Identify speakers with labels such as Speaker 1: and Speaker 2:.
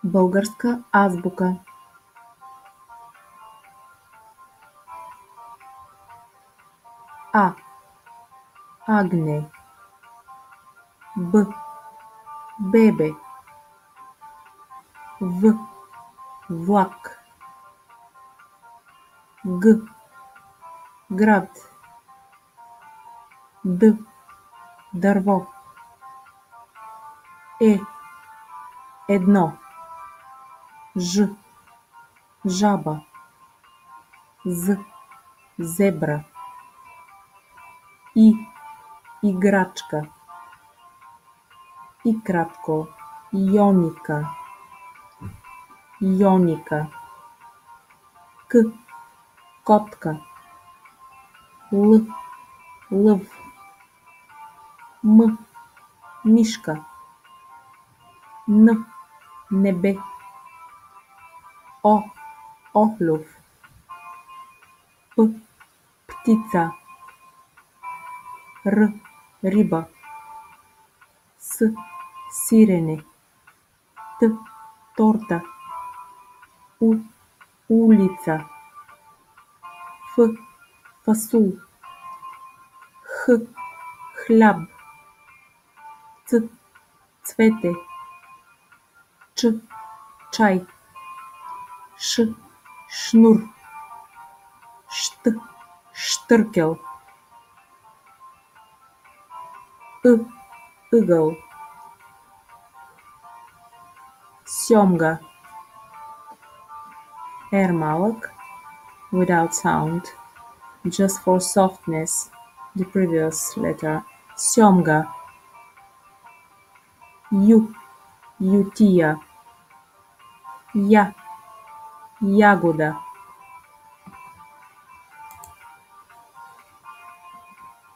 Speaker 1: Българска азбука. А. Агне. Б. Бебе. В. Влак. Г. Град. Д. Дърво. Едно. Ж. Жаба. З. Зебра. Играчка. И кратко. Йоника. К. Котка. Лъв. М. Мишка. Н. Небе. Охлюв. П. Птица. Р. Риба. С. Сирене. Т. Торта. Улица. Ф. Фасул. Х. Хляб. Ц. Цвете. Ч. Чай. Ш. Шнур. Щ. Щъркел. Ъгъл. Сьомга. R малък, without sound, just for softness, the previous letter. Сьомга. Ютия. Ягода.